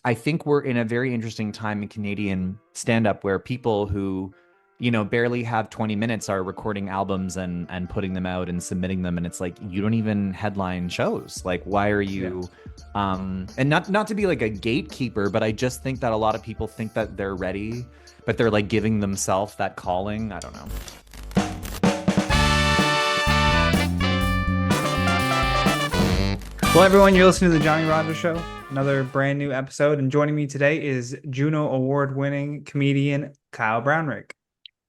I think we're in a very interesting time in Canadian stand-up where people who, barely have 20 minutes are recording albums and putting them out and submitting them. And it's like, you don't even headline shows. Like, why are Yeah. you, and not to be like a gatekeeper, but I just think that a lot of people think that they're ready, but they're like giving themselves that calling. I don't know. Well, everyone, you're listening to the Johnny Rogers Show, another brand new episode. And joining me today is JUNO Award-winning comedian Kyle Brownrigg.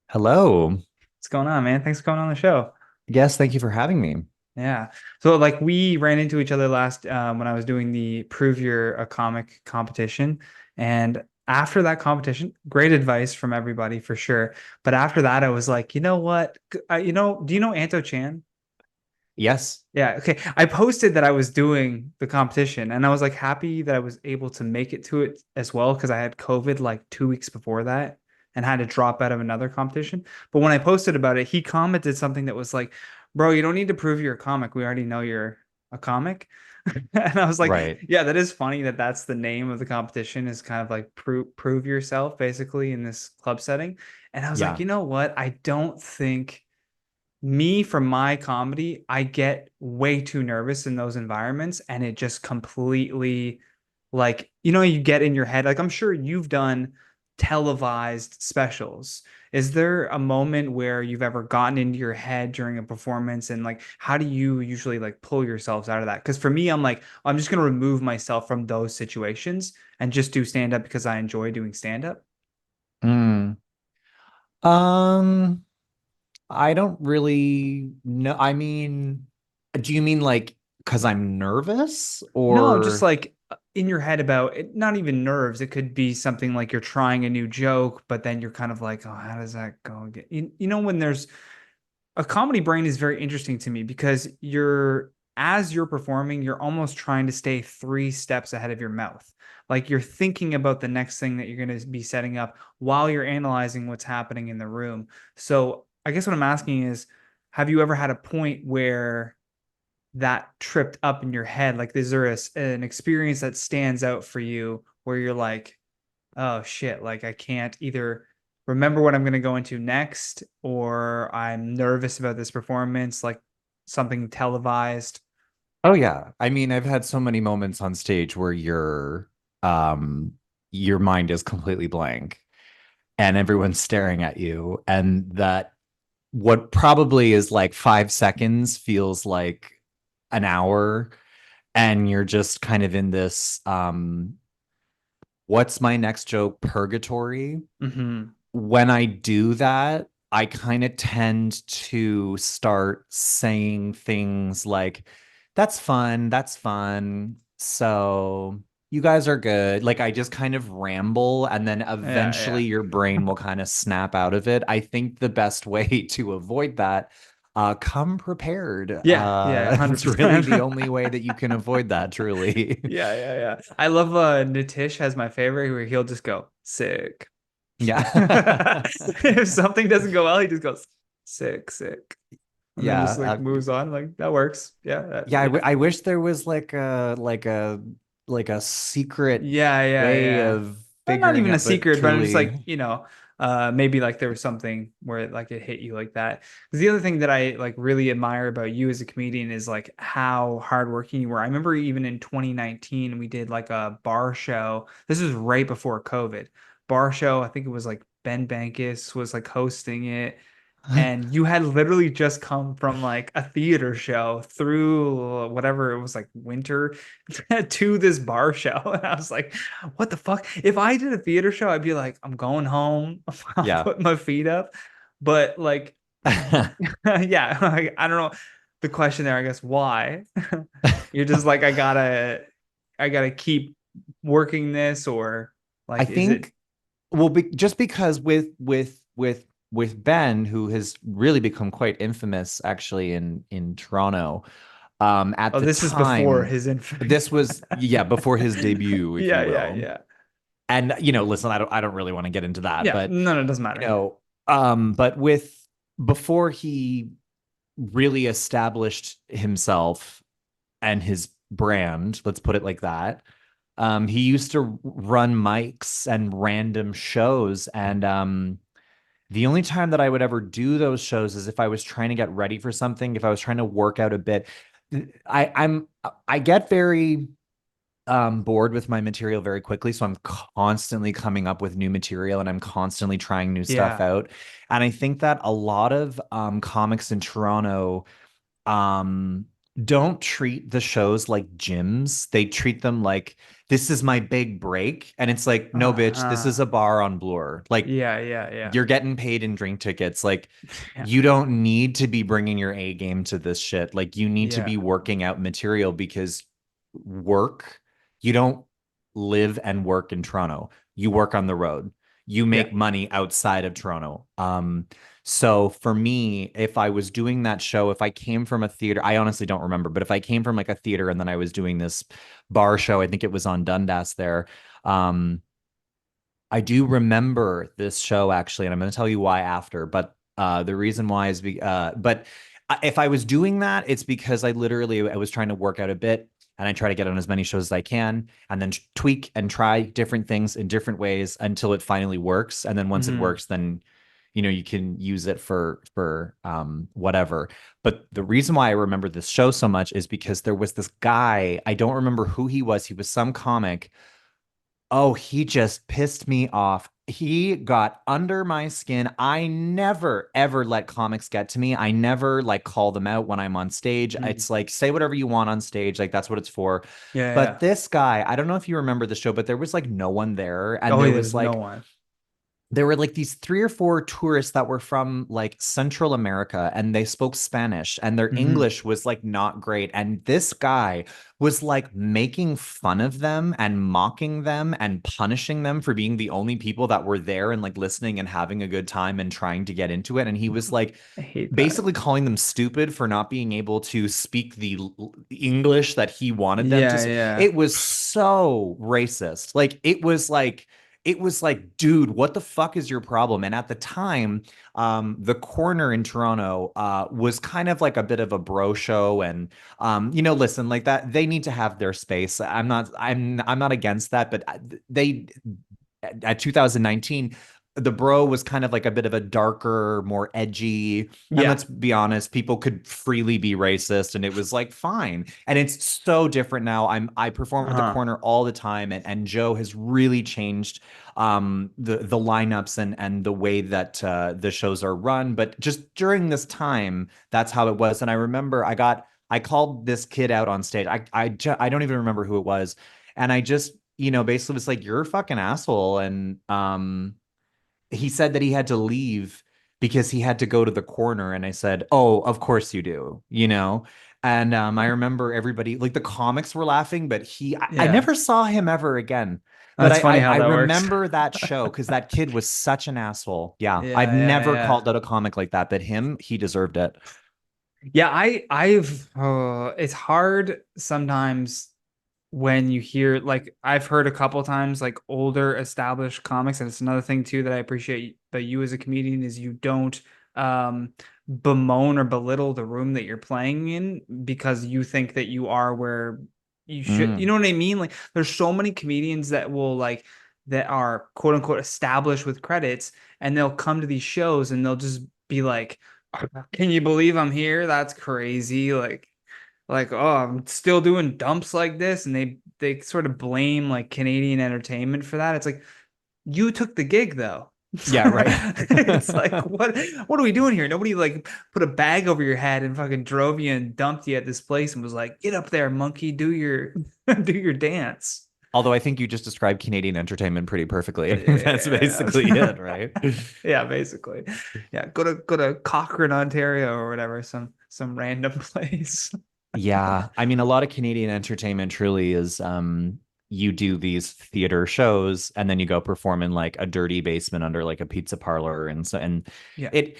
Hello. What's going on, man? Thanks for coming on the show. Yes, thank you for having me. Yeah. So, like, we ran into each other last when I was doing the Prove You're a Comic competition. And after that competition, great advice from everybody for sure. But after that, I was like, you know what? Do you know Anto Chan? Yes. Yeah, okay. I posted that I was doing the competition and I was like happy that I was able to make it to it as well because I had COVID like 2 weeks before that and had to drop out of another competition. But when I posted about it, he commented something that was like, "Bro, you don't need to prove you're a comic. We already know you're a comic." And I was like, Right. yeah, that is funny that that's the name of the competition is kind of like prove yourself basically in this club setting. And I was like, Yeah. you know what? I don't think me from my comedy, I get way too nervous in those environments and it just completely like, you get in your head, like I'm sure you've done televised specials. Is there a moment where you've ever gotten into your head during a performance and like how do you usually like pull yourselves out of that? Because for me, I'm like, I'm just gonna remove myself from those situations and just do stand up because I enjoy doing stand up. Mm. Um, I don't really know. I mean, do you mean like because I'm nervous No, just or like in your head about it, not even nerves. It could be something like you're trying a new joke, but then you're kind of like, oh, how does that go again? When there's a comedy brain is very interesting to me because as you're performing, you're almost trying to stay 3 steps ahead of your mouth. Like you're thinking about the next thing that you're going to be setting up while you're analyzing what's happening in the room. So I guess what I'm asking is, have you ever had a point where that tripped up in your head? Like, is there an experience that stands out for you where you're like, oh shit, like I can't either remember what I'm going to go into next or I'm nervous about this performance, like something televised? oh yeah. I mean, I've had so many moments on stage where um your mind is completely blank and everyone's staring at you and that what probably is like 5 seconds feels like an hour and you're just kind of in this what's my next joke purgatory. Mm-hmm. When I do that, I kind of tend to start saying things like, that's fun, that's fun. So you guys are good. Like I just kind of ramble and then Yeah, eventually yeah. your brain will kind of snap out of it. I think the best way to avoid that, come prepared. Yeah, yeah, It's really 100%. the only way that you can avoid that, truly. Yeah, yeah, yeah. I love Nitish has my favorite where he'll just go sick. Yeah. If something doesn't go well, he just goes sick, sick. And then Yeah. just like moves on. Like that works. Yeah. Yeah, Yeah. I wish there was like a secret Yeah, yeah, way yeah. of Well, not figuring even a out, but secret, but I'm just truly, like, maybe like there was something where like it hit you like that. Because the other thing that I like really admire about you as a comedian is like how hardworking you were. I remember even in 2019, we did like a bar show. This was right before COVID. Bar show, I think it was like Ben Bankis was like hosting it and you had literally just come from like a theater show through whatever it was like winter to this bar show. And I was like, what the fuck? If I did a theater show, I'd be like, I'm going home. I'll yeah. put my feet up. But like, yeah, like, I don't know. The question there, I guess, why? You're just like, I gotta keep working this, or I like, is it? think well just because with Ben, who has really become quite infamous actually in Toronto, at Oh, the this is before time, his infamy. this was yeah, before his debut, if you Yeah, yeah, will. yeah. And listen, I don't really want to get into that, Yeah, but no, no, it doesn't matter. but with before he really established himself and his brand, let's put it like that, He used to run mics and random shows, and the only time that I would ever do those shows is if I was trying to get ready for something, if I was trying to work out a bit. I get very bored with my material very quickly, so I'm constantly coming up with new material and I'm constantly trying new stuff Yeah. out. And I think that a lot of comics in Toronto um don't treat the shows like gyms. They treat them like this is my big break. And it's like, no, bitch, this is Uh-huh. a bar on Bloor. Like Yeah, yeah, yeah. you're getting paid in drink tickets. Like Yeah. you don't need to be bringing your A game to this shit. Like you need to Yeah. be working out material because work, you don't live and work in Toronto. You work on the road. You Yeah. make money outside of Toronto. So for me, if I was doing that show, if I came from a theater, I honestly don't remember, but if I came from like a theater and then I was doing this bar show, I think it was on Dundas there. Um, I do remember this show actually, and I'm going to tell you why after. But the reason why is but if I was doing that, it's because I was trying to work out a bit, and I try to get on as many shows as I can, and then tweak and try different things in different ways until it finally works. And then once it Hmm. works, then you can use it for whatever. But the reason why I remember this show so much is because there was this guy. I don't remember who he was. He was some comic. Oh, he just pissed me off. He got under my skin. I never ever let comics get to me. I never like call them out when I'm on stage. Hmm. It's like say whatever you want on stage. Like that's what it's for. Yeah, But yeah. this guy, I don't know if you remember the show, but there was like no one there and Oh, yeah, there's no one. there were like these three or four tourists that were from like Central America and they spoke Spanish and their Hmm. English was like not great. And this guy was like making fun of them and mocking them and punishing them for being the only people that were there and like listening and having a good time and trying to get into it. And he was like, I hate that. basically calling them stupid for not being able to speak the English that he wanted them Yeah, to. yeah. It was so racist. It was like, dude, what the fuck is your problem? And at the time, the corner in Toronto was kind of like a bit of a bro show. And listen, like that, they need to have their space. I'm not against that, but they at 2019 the bro was kind of like a bit of a darker, more edgy, and Yeah. let's be honest, people could freely be racist and it was like fine. And it's so different now. I perform at the Uh-huh. corner all the time, and Joe has really changed the lineups and the way that the shows are run. But just during this time, that's how it was. And I remember I called this kid out on stage. I don't even remember who it was. And I just basically was like, you're a fucking asshole. And he said that he had to leave because he had to go to the corner. And I said, oh, of course you do, And I remember everybody, like the comics were laughing, but I Yeah. never saw him ever again. But That's funny how I that works. remember that show because that kid was such an asshole. Yeah, I've Yeah, yeah, never yeah. called out a comic like that, but he deserved it. Yeah, I've it's hard sometimes when you hear like I've heard a couple times like older established comics, and it's another thing too that I appreciate about you as a comedian is you don't bemoan or belittle the room that you're playing in because you think that you are where you should, you Mm. know what I mean? Like there's so many comedians that will like that are quote unquote established with credits, and they'll come to these shows and they'll just be like, can you believe I'm here? That's crazy. Like, oh, I'm still doing dumps like this, and they sort of blame like Canadian entertainment for that. It's like you took the gig though. Yeah, right. It's like what are we doing here? Nobody like put a bag over your head and fucking drove you and dumped you at this place and was like, get up there, monkey, do your do your dance. Although I think you just described Canadian entertainment pretty perfectly. That's basically Yeah. it, right? Yeah, basically. Yeah, go to Cochrane, Ontario or whatever, some random place. Yeah, I mean, a lot of Canadian entertainment truly is you do these theater shows and then you go perform in like a dirty basement under like a pizza parlor and Yeah. it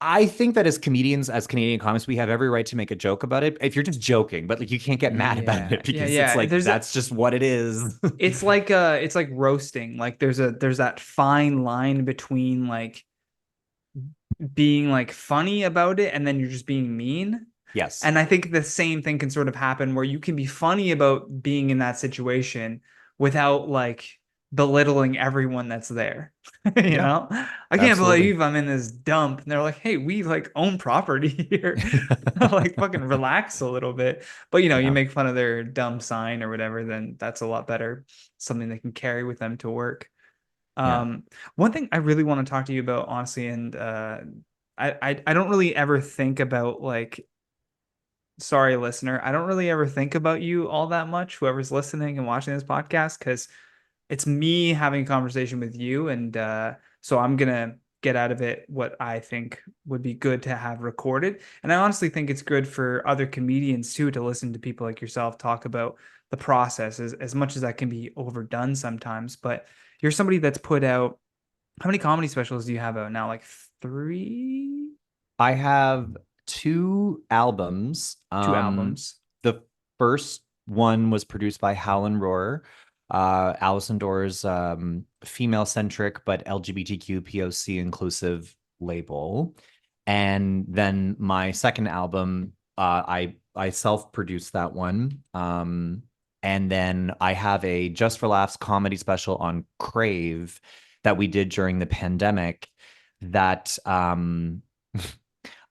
I think that as comedians, as Canadian comics, we have every right to make a joke about it. If you're just joking, but like you can't get mad about Yeah. it Yeah, because it's yeah. like that's just what it is. It's like roasting. Like there's that fine line between like being like funny about it and then you're just being mean. Yes. And I think the same thing can sort of happen where you can be funny about being in that situation, without like belittling everyone that's there. You Yeah, know, I can't absolutely. believe I'm in this dump. And they're like, hey, we like own property here. Like fucking relax a little bit. But you know, you Yeah, make fun of their dumb sign or whatever, then that's a lot better. Something they can carry with them to work. yeah. Um, One thing I really want to talk to you about, honestly, and I don't really ever think about like, sorry, listener, I don't really ever think about you all that much, whoever's listening and watching this podcast, because it's me having a conversation with you, and so I'm gonna get out of it what I think would be good to have recorded. And I honestly think it's good for other comedians too to listen to people like yourself talk about the process as much as that can be overdone sometimes. But you're somebody that's put out, how many comedy specials do you have out now? Like three, I have two albums. two albums. The first one was produced by Howlin' Roar, Allison Door's female-centric but LGBTQ POC inclusive label. And then my second album, I self-produced that one. And then I have a Just for Laughs comedy special on Crave that we did during the pandemic that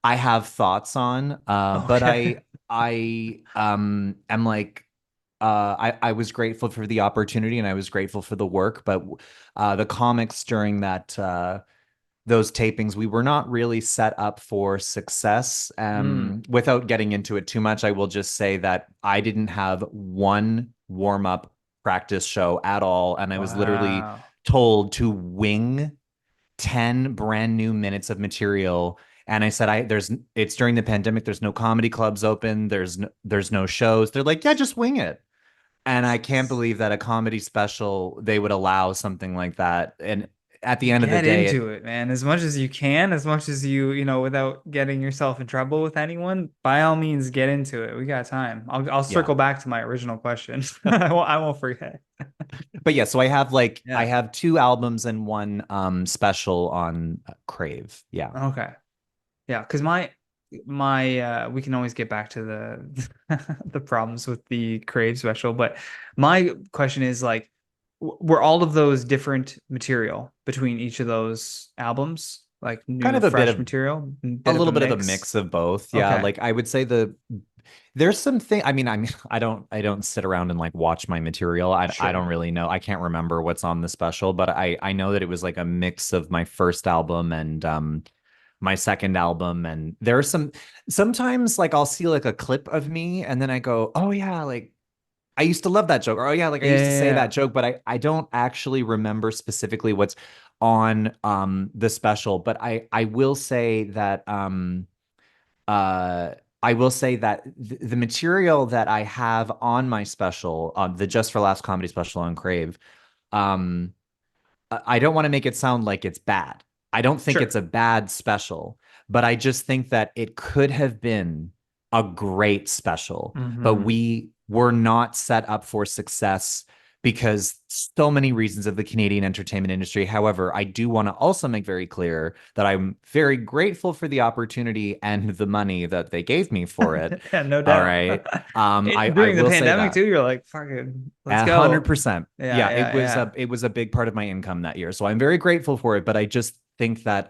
I have thoughts on, but Okay. I am like I was grateful for the opportunity and I was grateful for the work, but the comics during that those tapings, we were not really set up for success. Mm. Without getting into it too much, I will just say that I didn't have one warm up practice show at all, and I was literally Wow. told to wing 10 brand new minutes of material. And I said, it's during the pandemic, there's no comedy clubs open, there's no shows. They're like, yeah, just wing it. And I can't believe that a comedy special they would allow something like that. And at the end of the Get day, into it, man. As much as you can, as much as you know, without getting yourself in trouble with anyone, by all means, get into it. We got time. I'll yeah. circle back to my original question. I won't forget. But yeah, so I Yeah. have two albums and one special on Crave. Yeah. Okay. Yeah, because my we can always get back to the the problems with the Crave special, but my question is like, were all of those different material between each of those albums, like Kind new of a bit fresh of material, a a bit of a little bit of a mix? mix of both. Yeah, Okay, like I would say there's something. I mean, I don't sit around and like watch my material. I don't sure. really know. I can't remember what's on the special, but I know that it was like a mix of my first album and my second album. And there are sometimes like I'll see like a clip of me and then I go, oh yeah, like I used to love that joke, or oh yeah, like I Yeah, used to yeah, say that yeah. joke, but I don't actually remember specifically what's on the special. But I will say that uh I will say that the material that I have on my special, the Just for Laughs comedy special on Crave, um, I don't want to make it sound like it's bad. I don't think it's Sure. a bad special, but I just think that it could have been a great special, but Hmm. we were not set up for success because so many reasons of the Canadian entertainment industry. However, I do want to also make very clear that I'm very grateful for the opportunity and the money that they gave me for it. Yeah, no All doubt. right. I During the will say pandemic that. too, you're like, fucking, let's A hundred go. percent. Yeah, Yeah, yeah, yeah. it was a big part of my income that year. So I'm very grateful for it, but I just think that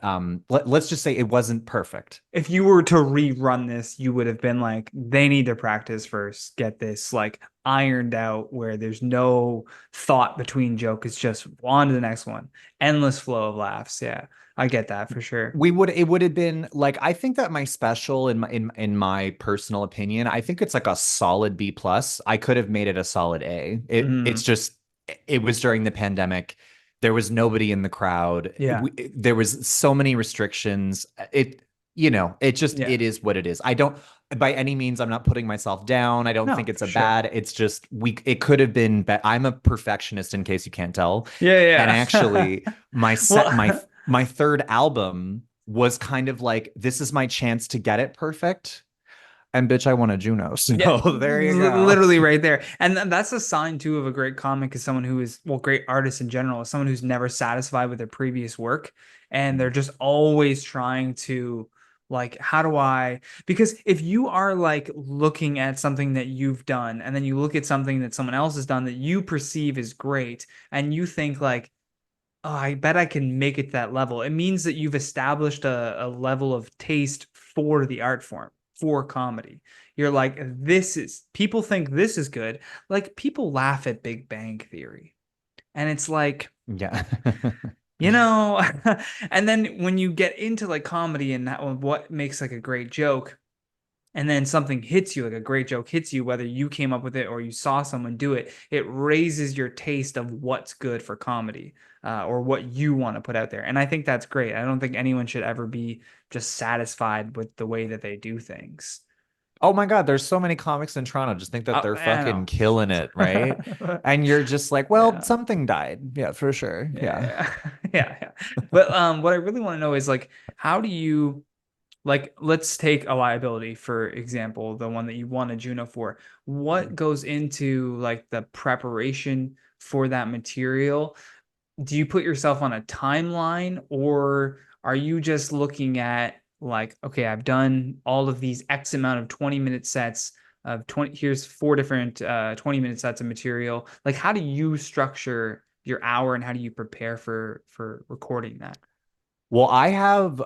let's just say it wasn't perfect. If you were to rerun this, you would have been like, they need to practice first, get this like ironed out where there's no thought between joke. It's just on to the next one. Endless flow of laughs. Yeah, I get that for sure. We would It would have been like I think that my special in my personal opinion, I think it's like a solid B plus. I could have made it a solid A. It's Mm, just it was during the pandemic. There was nobody in the crowd. yeah. There was so many restrictions. It it just Yeah. it is what it is. I don't by any means I'm not putting myself down. I don't No, think for it's a sure. bad. It's just it could have been I'm a perfectionist in case you can't tell. And Yeah, actually yeah. my set Well, my third album was kind of like this is my chance to get it perfect. And bitch, I won a Juno. yeah, So there you go. literally right there. And that's a sign too of a great comic is someone who is, well, great artist in general, is someone who's never satisfied with their previous work. And they're just always trying to Like, how do I, because if you are like looking at something that you've done and then you look at something that someone else has done that you perceive as great and you think like, oh, I bet I can make it to that level. It means that you've established a level of taste for the art form, for comedy. You're like, people think this is good. Like, people laugh at Big Bang Theory. And it's like, Yeah. you know, and then when you get into like comedy and what makes like a great joke, and then something hits you, like a great joke hits you, whether you came up with it or you saw someone do it, it raises your taste of what's good for comedy, or what you want to put out there. And I think that's great. I don't think anyone should ever be just satisfied with the way that they do things. Oh my God, there's so many comics in Toronto. Just think that they're I fucking know. killing it, right? And you're just like, well, Yeah. something died. Yeah, for sure. Yeah. Yeah. Yeah. Yeah. But what I really want to know is like, how do you, like, let's take a liability, for example, the one that you won a Juno for. What goes into like the preparation for that material? Do you put yourself on a timeline, or are you just looking at like, okay, I've done all of these X amount of 20-minute sets of 20, here's four different 20-minute sets of material. Like, how do you structure your hour and how do you prepare for recording that? Well, I have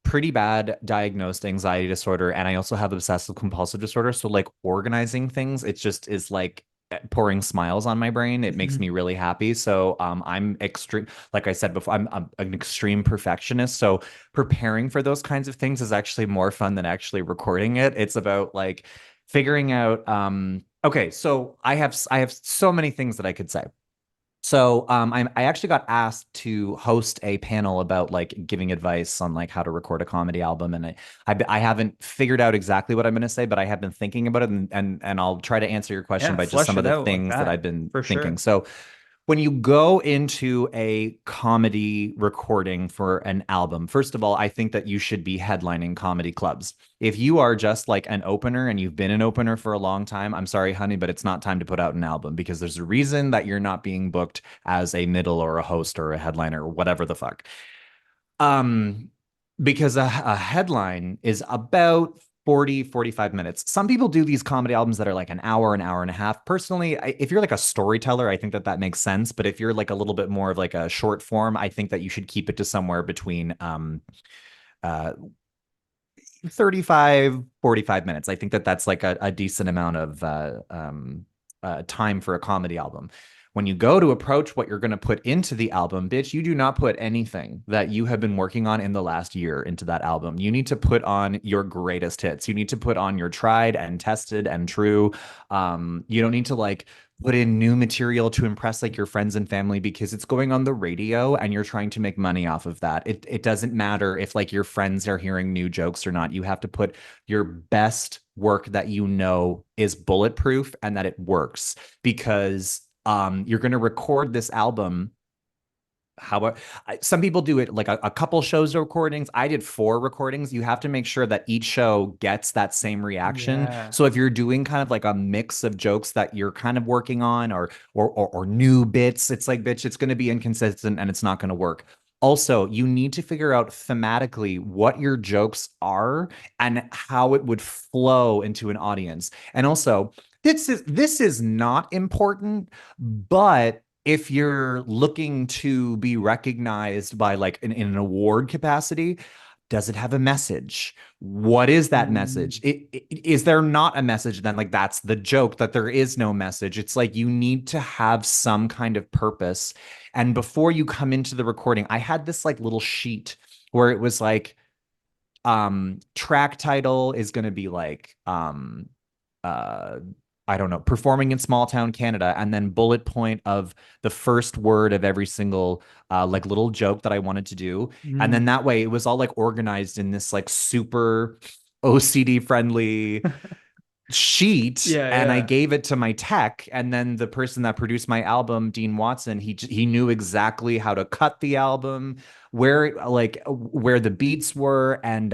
pretty bad diagnosed anxiety disorder, and I also have obsessive compulsive disorder. So like organizing things, it just is like pouring smiles on my brain. It makes me really happy. So I'm extreme, like I said before, I'm an extreme perfectionist. So preparing for those kinds of things is actually more fun than actually recording it. It's about like figuring out okay, so I have so many things that I could say. So I actually got asked to host a panel about like giving advice on like how to record a comedy album, and I haven't figured out exactly what I'm going to say, but I have been thinking about it, and I'll try to answer your question Yeah, by just flesh some of it the out like things that that I've been for thinking. sure. So when you go into a comedy recording for an album, first of all, I think that you should be headlining comedy clubs. If you are just like an opener and you've been an opener for a long time, I'm sorry, honey, but it's not time to put out an album because there's a reason that you're not being booked as a middle or a host or a headliner or whatever the fuck. Um, because a headline is about 45 minutes. Some people do these comedy albums that are like an hour and a half. Personally, if you're like a storyteller, I think that that makes sense. But if you're like a little bit more of like a short form, I think that you should keep it to somewhere between uh, 35, 45 minutes. I think that that's like a decent amount of time for a comedy album. When you go to approach what you're going to put into the album, bitch, you do not put anything that you have been working on in the last year into that album. You need to put on your greatest hits. You need to put on your tried and tested and true. You don't need to like put in new material to impress like your friends and family because it's going on the radio and you're trying to make money off of that. It doesn't matter if like your friends are hearing new jokes or not. You have to put your best work that you know is bulletproof and that it works because you're going to record this album. How about some people do it like a couple shows of recordings? I did 4 recordings. You have to make sure that each show gets that same reaction. Yeah. So if you're doing kind of like a mix of jokes that you're kind of working on or new bits, it's like, bitch, it's going to be inconsistent and it's not going to work. Also, you need to figure out thematically what your jokes are and how it would flow into an audience. And also, this is not important, but if you're looking to be recognized by like in an award capacity, does it have a message? What is that message? Mm. Is there not a message? Then like that's the joke that there is no message. It's like you need to have some kind of purpose. And before you come into the recording, I had this like little sheet where it was like track title is going to be like uh I don't know, performing in small town Canada, and then bullet point of the first word of every single like little joke that I wanted to do. And then Mm. that way it was all like organized in this like super OCD friendly sheet, Yeah, and I yeah. gave it to my tech, and then the person that produced my album, Dean Watson, he knew exactly how to cut the album, where like where the beats were, and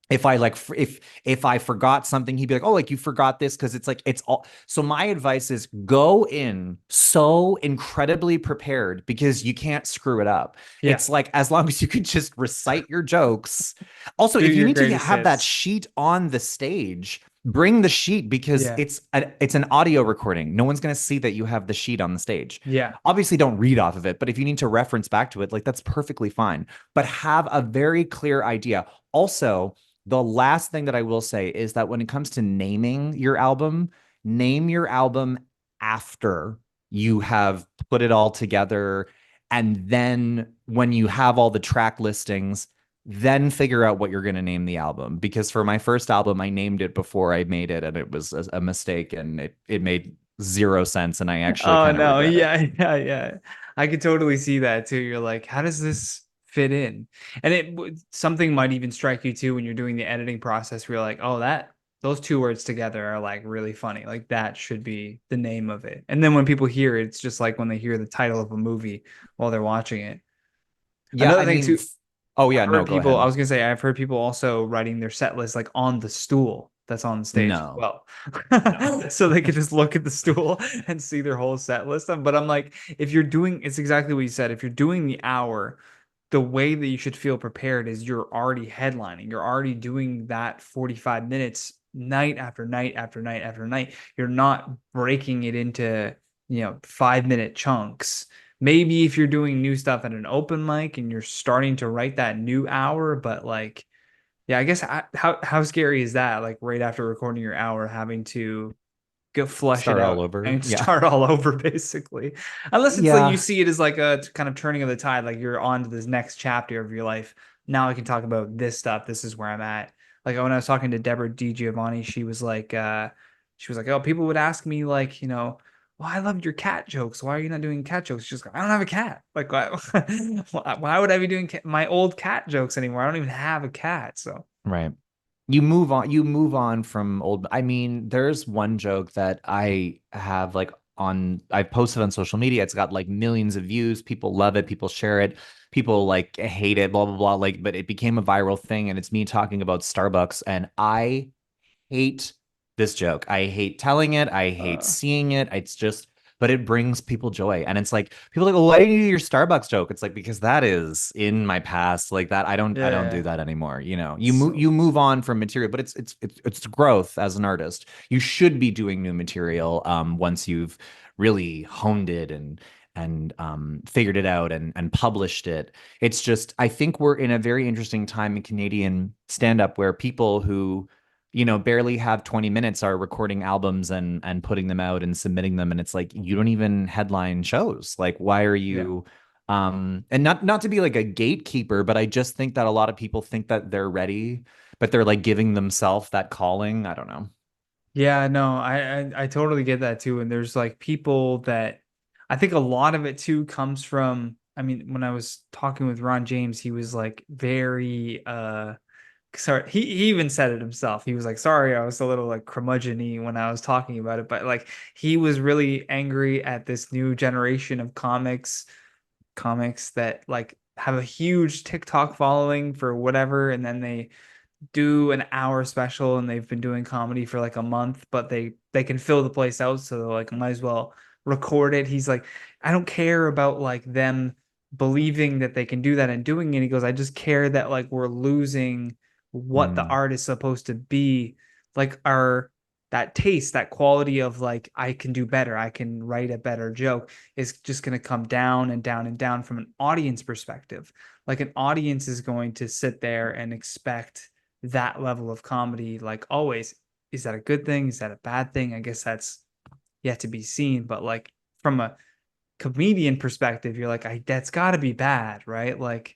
if I like if I forgot something, he'd be like, "Oh, like you forgot this," because it's like it's all. So my advice is go in so incredibly prepared because you can't screw it up. Yeah. It's like as long as you can just recite your jokes. Also, Do if you your need to greatest have that hits. sheet on the stage, bring the sheet because Yeah. it's an audio recording. No one's going to see that you have the sheet on the stage. Yeah. Obviously, don't read off of it, but if you need to reference back to it, like that's perfectly fine. But have a very clear idea. Also, the last thing that I will say is that when it comes to naming your album, name your album after you have put it all together. And then when you have all the track listings, then figure out what you're going to name the album. Because for my first album, I named it before I made it, and it was a mistake, and it made zero sense, and I actually Oh kind of no, regret it. yeah, yeah, yeah. I could totally see that too. You're like, how does this fit in? And something might even strike you too when you're doing the editing process where you're like, oh, that those two words together are like really funny. Like that should be the name of it. And then when people hear it, it's just like when they hear the title of a movie while they're watching it. Yeah, Another I thing mean, too, oh I've yeah, no, heard go people, I ahead. was gonna say, I've heard people also writing their set list like on the stool that's on stage as No, well. no. So they could just look at the stool and see their whole set list. But I'm like, if you're doing, it's exactly what you said. If you're doing the hour, the way that you should feel prepared is you're already headlining. You're already doing that 45 minutes night after night after night after night. You're not breaking it into, 5-minute chunks. Maybe if you're doing new stuff at an open mic and you're starting to write that new hour, but like, yeah, I guess how scary is that? Like right after recording your hour, having to go flush it Start all out over. and Yeah. start all over, basically. Unless it's like you Yeah. see it as like a kind of turning of the tide, like you're on to this next chapter of your life. Now I can talk about this stuff. This is where I'm at. Like when I was talking to Deborah DiGiovanni, she was like, oh, people would ask me like, well, I loved your cat jokes. Why are you not doing cat jokes? She's like, I don't have a cat. Like, why would I be doing my old cat jokes anymore? I don't even have a cat. So, Right. You move on from old. I mean, there's one joke that I have like I've posted on social media. It's got like millions of views. People love it. People share it. People like hate it, blah, blah, blah. Like, but it became a viral thing. And it's me talking about Starbucks. And I hate this joke. I hate telling it. I hate uh, seeing it. It's just, but it brings people joy. And it's like people are like, well, why didn't you do your Starbucks joke? It's like because that is in my past. Like that, I don't do yeah. that anymore. You know, So, you move on from material, but it's growth as an artist. You should be doing new material once you've really honed it and figured it out and published it. It's just I think we're in a very interesting time in Canadian stand up where people who barely have 20 minutes are recording albums and putting them out and submitting them. And it's like, you don't even headline shows. Like, why are yeah. you, and not to be like a gatekeeper, but I just think that a lot of people think that they're ready, but they're like giving themselves that calling. I don't know. Yeah, no, I totally get that too. And there's like people that I think a lot of it too comes from, I mean, when I was talking with Ron James, he was like very sorry, he even said it himself. He was like, sorry, I was a little like curmudgeon-y when I was talking about it, but like he was really angry at this new generation of comics that like have a huge TikTok following for whatever, and then they do an hour special and they've been doing comedy for like a month, but they can fill the place out, so they're like might as well record it. He's like, I don't care about like them believing that they can do that and doing it. He goes, I just care that like we're losing what the Mm, art is supposed to be, like our that taste, that quality of like I can do better, I can write a better joke is just going to come down and down and down from an audience perspective. Like an audience is going to sit there and expect that level of comedy, like always. Is that a good thing? Is that a bad thing? I guess that's yet to be seen. But like from a comedian perspective, you're like, that's got to be bad, right? Like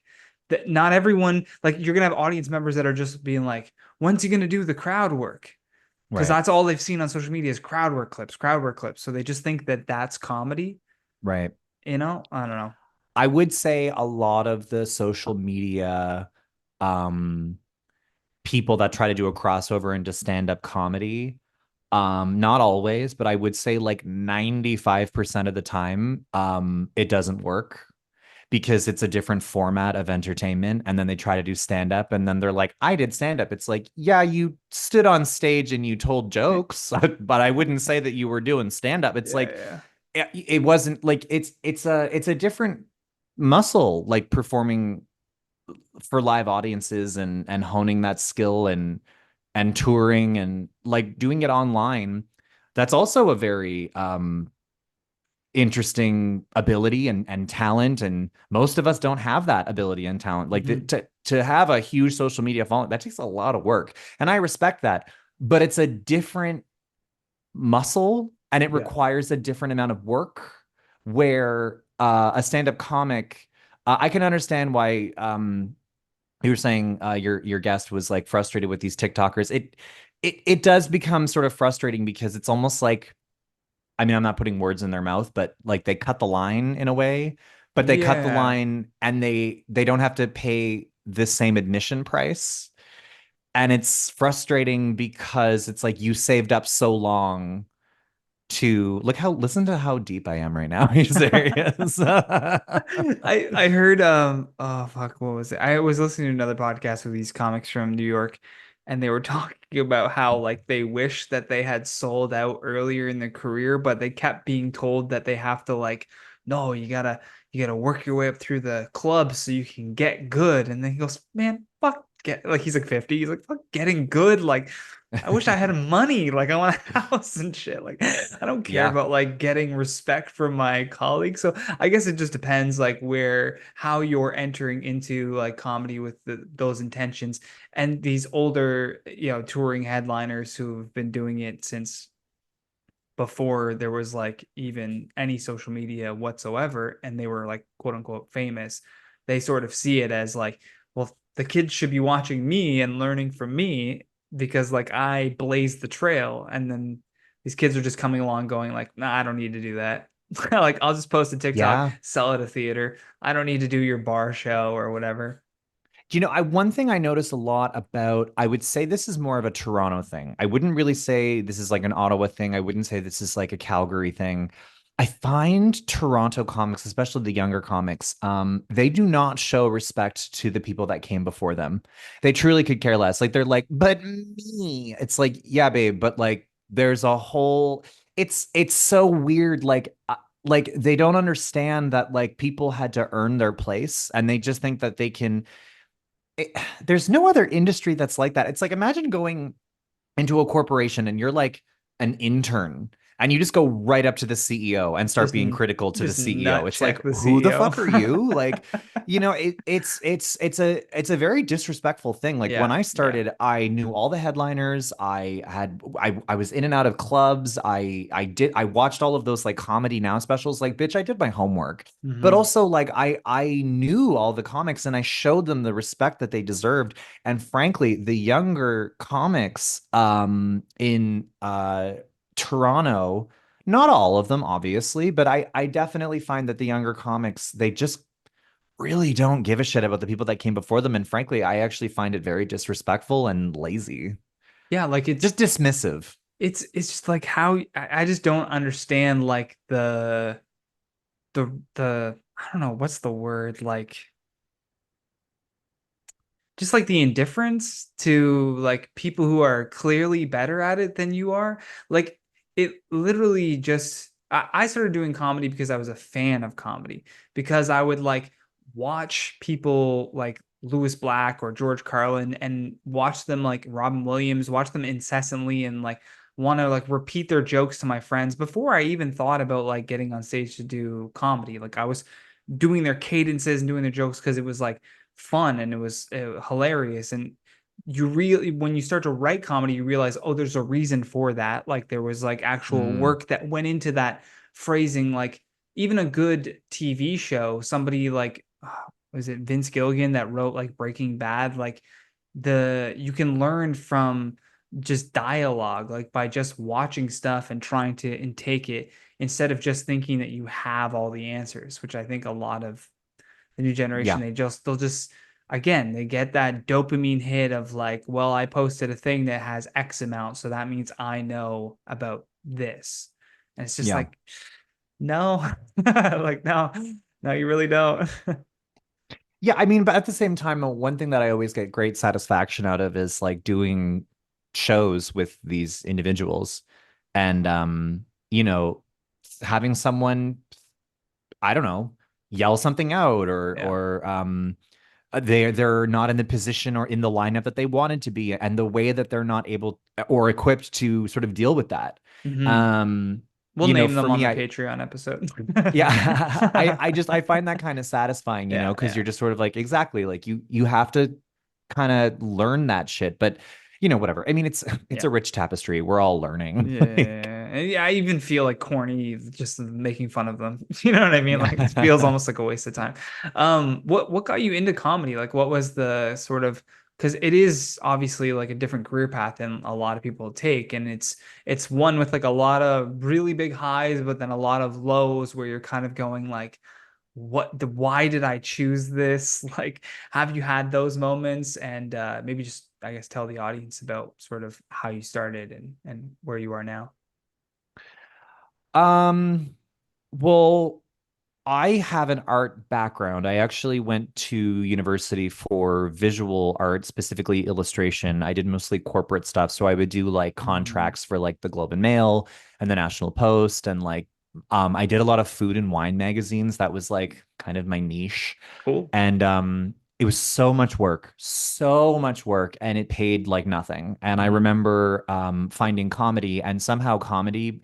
that. Not everyone, like you're gonna have audience members that are just being like, when's he gonna do the crowd work? Because right. that's all they've seen on social media is crowd work clips, crowd work clips. So they just think that that's comedy. Right. I don't know. I would say a lot of the social media, um, people that try to do a crossover into stand-up comedy. Not always, but I would say like 95% of the time, it doesn't work because it's a different format of entertainment. And then they try to do stand up and then they're like, I did stand up. It's like, yeah, you stood on stage and you told jokes, but I wouldn't say that you were doing stand up. It's Yeah, like, yeah. it wasn't like it's a different muscle, like performing for live audiences and honing that skill and touring and like doing it online. That's also a very interesting ability and talent, and most of us don't have that ability and talent. Like Mhm. to have a huge social media following, that takes a lot of work, and I respect that, but it's a different muscle and it Yeah. requires a different amount of work where a stand-up comic, I can understand why you were saying your guest was like frustrated with these TikTokers. It does become sort of frustrating because it's almost like, I mean, I'm not putting words in their mouth, but like they cut the line in a way, but they cut the Yeah. line and they don't have to pay the same admission price. And it's frustrating because it's like you saved up so long to listen to how deep I am right now. Are you serious? I heard oh fuck, what was it? I was listening to another podcast with these comics from New York, and they were talking about how like they wish that they had sold out earlier in their career, but they kept being told that they have to like, no, you gotta work your way up through the club so you can get good. And then he goes, man, fuck get like he's like 50. He's like, fuck getting good. Like I wish I had money. Like I want a house and shit. Like I don't care Yeah. about like getting respect from my colleagues. So I guess it just depends like where how you're entering into like comedy with those intentions. And these older, touring headliners who've been doing it since before there was like even any social media whatsoever and they were like quote unquote famous, they sort of see it as like, well, the kids should be watching me and learning from me because like I blazed the trail, and then these kids are just coming along going like, nah, I don't need to do that. Like I'll just post a TikTok, Yeah. sell at a theater. I don't need to do your bar show or whatever. One thing I notice a lot about, I would say this is more of a Toronto thing. I wouldn't really say this is like an Ottawa thing. I wouldn't say this is like a Calgary thing. I find Toronto comics, especially the younger comics, they do not show respect to the people that came before them. They truly could care less. Like they're like, but me. It's like, yeah, babe, but like there's a whole, it's so weird. Like they don't understand that like people had to earn their place and they just think that they can it, there's no other industry that's like that. It's like imagine going into a corporation and you're like an intern and you just go right up to the CEO and start Just being critical to the just CEO. nut It's like, check the who the CEO. fuck are you? Like, it's a very disrespectful thing. Like when Yeah, I yeah. started, I knew all the headliners. I was in and out of clubs. I watched all of those like Comedy Now specials. Like, bitch, I did my homework. But Hmm. also like I knew all the comics and I showed them the respect that they deserved. And frankly, the younger comics in Toronto, not all of them, obviously, but I definitely find that the younger comics, they just really don't give a shit about the people that came before them. And frankly, I actually find it very disrespectful and lazy. Yeah, like Just dismissive. it's just like how I just don't understand like the I don't know what's the word, like just like the indifference to like people who are clearly better at it than you are. Like it literally just I started doing comedy because I was a fan of comedy, because I would like watch people like Louis Black or George Carlin and watch them, like Robin Williams, watch them incessantly and like want to like repeat their jokes to my friends before I even thought about like getting on stage to do comedy. Like I was doing their cadences and doing their jokes because it was like fun and it was hilarious. And you really, when you start to write comedy, you realize, oh, there's a reason for that. Like there was like actual Mm, work that went into that phrasing. Like even a good TV show, somebody like, was it Vince Gilligan that wrote like Breaking Bad? Like you can learn from just dialogue, like by just watching stuff and trying to intake it instead of just thinking that you have all the answers, which I think a lot of the new generation, yeah, they'll just again, they get that dopamine hit of like, well, I posted a thing that has X amount, so that means I know about this. And it's just yeah. like, no, like no. No, you really don't. Yeah, I mean, but at the same time, one thing that I always get great satisfaction out of is like doing shows with these individuals and you know, having someone, I don't know, yell something out Yeah. or they're not in the position or in the lineup that they wanted to be, and the way that they're not able or equipped to sort of deal with that. Hmm. Um, We'll you know, name for them on me, the I Patreon episode. yeah, I find that kind of satisfying, you know, Yeah, because yeah, you're just sort of like exactly like you have to kind of learn that shit, but you know, whatever. I mean, it's yeah. a rich tapestry. We're all learning. Yeah, Like, and yeah, I even feel like corny just making fun of them. You know what I mean? Like it feels yeah. almost like a waste of time. What got you into comedy? Like what was the sort of, because it is obviously like a different career path than a lot of people take, and it's one with like a lot of really big highs, but then a lot of lows where you're kind of going like, why did I choose this? Like, have you had those moments? And maybe just I guess tell the audience about sort of how you started and where you are now. Um, well, I have an art background. I actually went to university for visual art, specifically illustration. I did mostly corporate stuff. So I would do like Mm, contracts for like the Globe and Mail and the National Post and like I did a lot of food and wine magazines. That was like kind of my niche. cool. And it was so much work, and it paid like nothing. And I Mm, remember finding comedy, and somehow comedy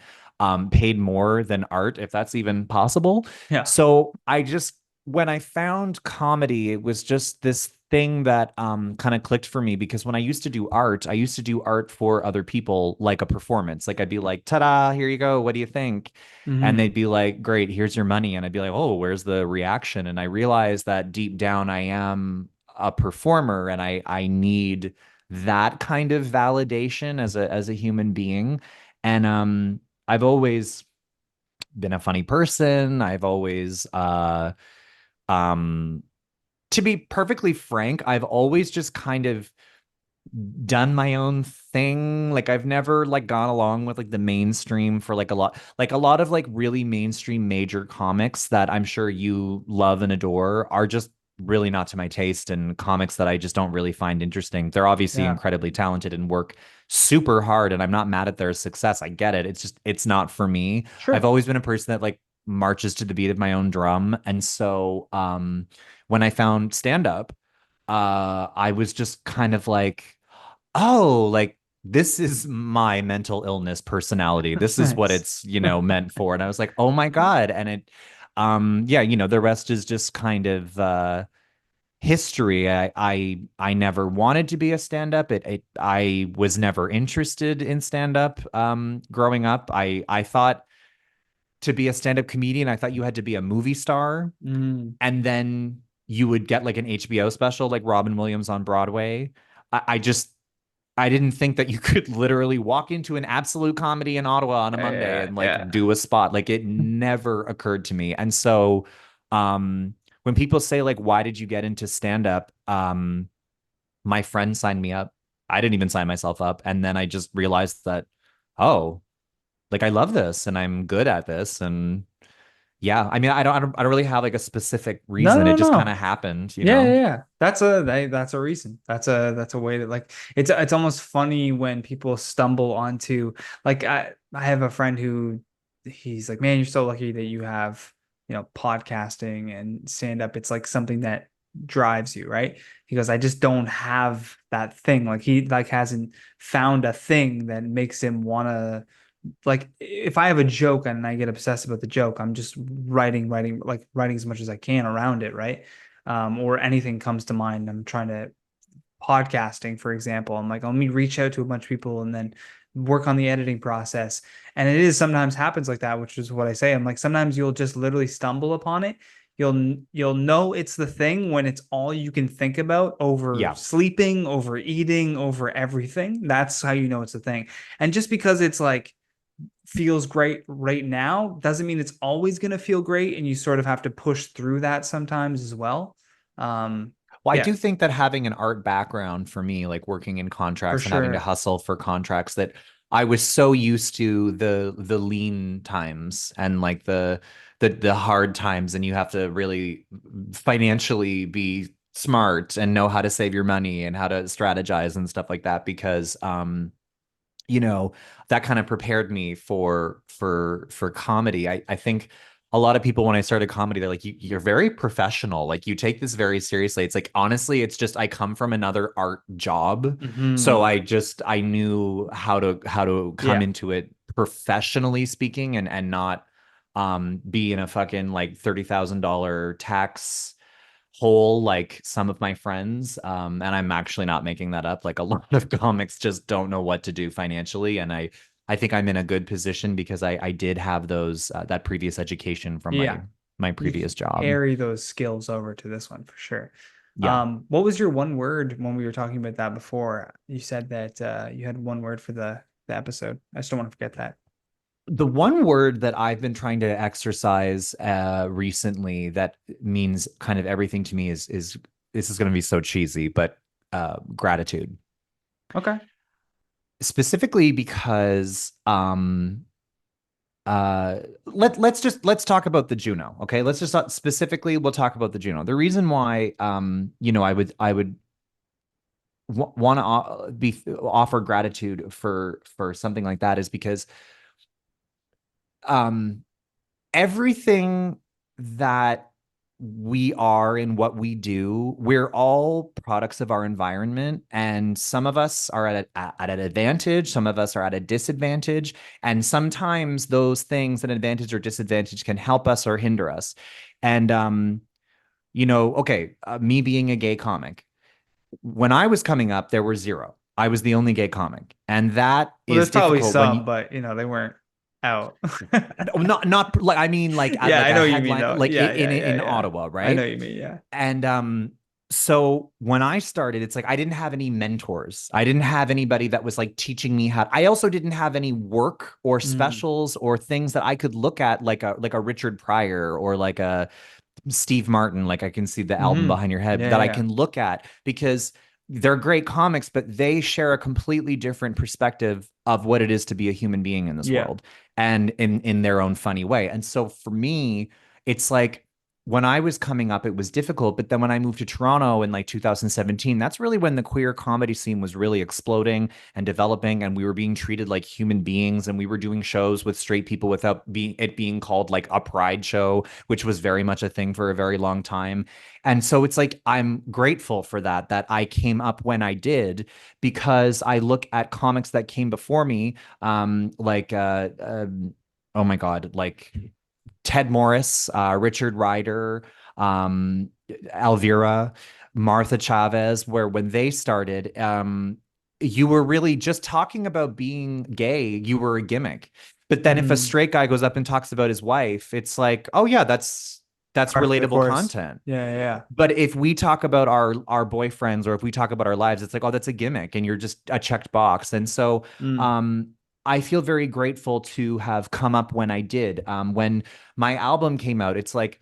paid more than art, if that's even possible. yeah. So I just, when I found comedy, it was just this thing that kind of clicked for me because when I used to do art, I used to do art for other people like a performance. Like I'd be like, ta-da, here you go. What do you think? And they'd Hmm. be like, great, here's your money. And I'd be like, oh, where's the reaction? And I realized that deep down I am a performer and I need that kind of validation as a human being. And I've always been a funny person. I've always um to be perfectly frank, I've always just kind of done my own thing. Like I've never like gone along with like the mainstream for like a lot of like really mainstream major comics that I'm sure you love and adore are just really not to my taste, and comics that I just don't really find interesting. They're obviously Yeah. incredibly talented and work super hard, and I'm not mad at their success. I get it. It's just it's not for me. I've Sure. always been a person that like marches to the beat of my own drum. And so when I found stand up, I was just kind of like, oh, like this is my mental illness personality. This is what Nice. it's, you know, meant for. And I was like, oh my God. And it, yeah, you know, the rest is just kind of history. I never wanted to be a stand-up. I was never interested in stand-up growing up. I thought to be a stand-up comedian, I thought you had to be a movie star Mm, and then you would get like an HBO special like Robin Williams on Broadway. I just I didn't think that you could literally walk into an absolute comedy in Ottawa on a Monday yeah, and like yeah. do a spot. Like it never occurred to me. And so when people say like why did you get into stand up? My friend signed me up. I didn't even sign myself up, and then I just realized that oh, like I love this and I'm good at this. And yeah, I mean I don't really have like a specific No, reason. It no, just kind of no. happened, you Yeah, yeah, know? yeah. That's a reason. That's a way that like it's almost funny when people stumble onto like I have a friend who he's like, man, you're so lucky that you have, you know, podcasting and stand up. It's like something that drives you, right? He goes, I just don't have that thing. Like he like hasn't found a thing that makes him wanna like if I have a joke and I get obsessed about the joke, I'm just writing as much as I can around it, right? Or anything comes to mind. I'm trying to podcasting, for example. I'm like, let me reach out to a bunch of people and then work on the editing process. And it is sometimes happens like that, which is what I say. I'm like, sometimes you'll just literally stumble upon it. You'll know it's the thing when it's all you can think about over Yeah. sleeping, over eating, over everything. That's how you know it's a thing. And just because it's like feels great right now doesn't mean it's always going to feel great, and you sort of have to push through that sometimes as well. um Well, I yeah, do think that having an art background for me, like working in for contracts and having to sure. hustle for contracts, that I was so used to the lean times and like the hard times, and you have to really financially be smart and know how to save your money and how to strategize and stuff like that, because you know, that kind of prepared me for comedy. I think a lot of people, when I started comedy, they're like, you're very professional. Like, you take this very seriously. It's like, honestly, it's just I come from another art job. So Hmm. I knew how to come Yeah. into it professionally speaking, and not be in a fucking like $30,000 tax hole like some of my friends. And I'm actually not making that up. Like, a lot of comics just don't know what to do financially, and I think I'm in a good position because I did have those that previous education from Yeah. my You previous can job. carry those skills over to this one for sure. Yeah. What was your one word when we were talking about that before? You said that you had one word for the episode. I just don't want to forget that. The one word that I've been trying to exercise recently that means kind of everything to me is this is going to be so cheesy, but gratitude. Okay. Specifically because let's talk about the Juno. Okay, let's just specifically we'll talk about the Juno. The reason why I would want to be offer gratitude for something like that is because um everything that we are and what we do, we're all products of our environment. And some of us are at an advantage, some of us are at a disadvantage. And sometimes those things, an advantage or disadvantage, can help us or hinder us. And, okay, me being a gay comic, when I was coming up, there were zero. I was the only gay comic. And that Well, is there's probably difficult when some, you, but they weren't out. not like I mean like Yeah, like I a know what you mean headline though. like Yeah, yeah, yeah, in yeah. Ottawa, I know right? what you mean. Yeah. And so when I started, it's like I didn't have any mentors. I didn't have anybody that was like teaching me how. I also didn't have any work or Mm. specials or things that I could look at, like a Richard Pryor or like a Steve Martin, like I can see the album Hmm. behind your head Yeah, that I yeah. can look at, because they're great comics, but they share a completely different perspective of what it is to be a human being in this Yeah. world, and in their own funny way. And so for me, it's like when I was coming up, it was difficult. But then when I moved to Toronto in like 2017, that's really when the queer comedy scene was really exploding and developing, and we were being treated like human beings, and we were doing shows with straight people without being called like a pride show, which was very much a thing for a very long time. And so it's like I'm grateful for that I came up when I did, because I look at comics that came before me, like oh my God, like Ted Morris, Richard Ryder, Elvira, Martha Chavez, where when they started, you were really just talking about being gay. You were a gimmick. But then if a Hmm. straight guy goes up and talks about his wife, it's like, oh yeah, that's Part of the relatable course. content. Yeah, yeah, yeah. But if we talk about our boyfriends, or if we talk about our lives, it's like, oh, that's a gimmick and you're just a checked box. And so Mm. um I feel very grateful to have come up when I did. When my album came out, it's like,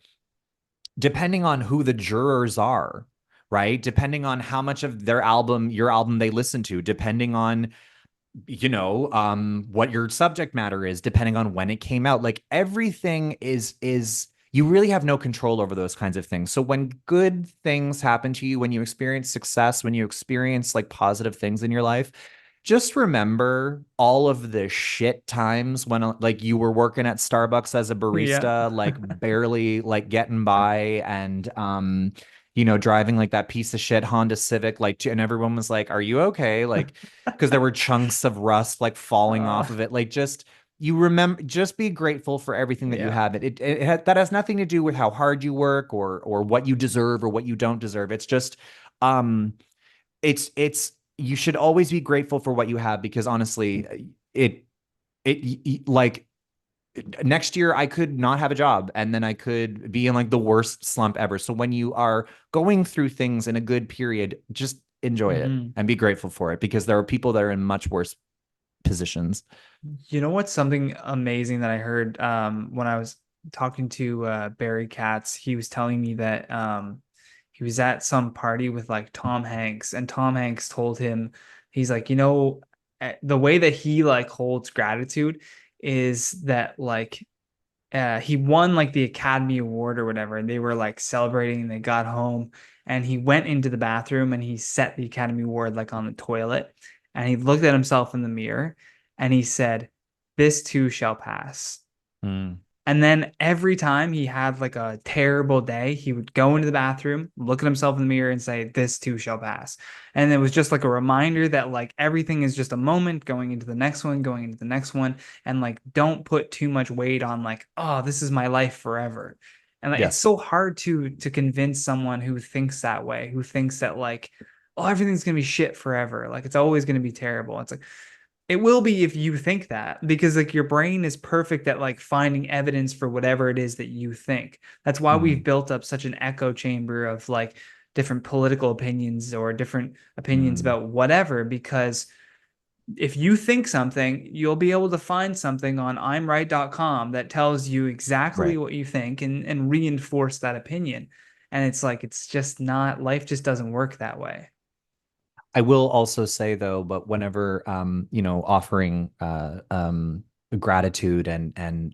depending on who the jurors are, right? Depending on how much of your album they listen to, depending on what your subject matter is, depending on when it came out, like everything is you really have no control over those kinds of things. So when good things happen to you, when you experience success, when you experience like positive things in your life, just remember all of the shit times when like you were working at Starbucks as a Yeah. barista, like barely like getting by, and driving like that piece of shit Honda Civic, like, and everyone was like, are you okay? Like, because there were chunks of rust like falling Uh, off of it. Like, just you remember, just be grateful for everything that you yeah. have. That has nothing to do with how hard you work, or what you deserve or what you don't deserve. It's just um it's you should always be grateful for what you have, because honestly, like next year I could not have a job, and then I could be in like the worst slump ever. So when you are going through things in a good period, just enjoy it Hmm. and be grateful for it, because there are people that are in much worse positions. You know what's something amazing that I heard when I was talking to Barry Katz? He was telling me that he was at some party with like Tom Hanks, and Tom Hanks told him, he's like, the way that he like holds gratitude is that like he won like the Academy Award or whatever, and they were like celebrating and they got home and he went into the bathroom and he set the Academy Award like on the toilet and he looked at himself in the mirror and he said, "This too shall pass." Mm, And then every time he had like a terrible day, he would go into the bathroom, look at himself in the mirror, and say, "This too shall pass." And it was just like a reminder that like everything is just a moment going into the next one, going into the next one. And like, don't put too much weight on like, oh, this is my life forever. And like, it's yes. so hard to convince someone who thinks that way, who thinks that like, oh, everything's gonna be shit forever. Like it's always gonna be terrible. It's like, it will be if you think that because like your brain is perfect at like finding evidence for whatever it is that you think. That's why we've Mm, built up such an echo chamber of like different political opinions or different opinions mm, about whatever because if you think something, you'll be able to find something on imright.com that tells you exactly right. what you think and reinforce that opinion. And it's like it's just not life just doesn't work that way. I will also say though, but whenever offering gratitude and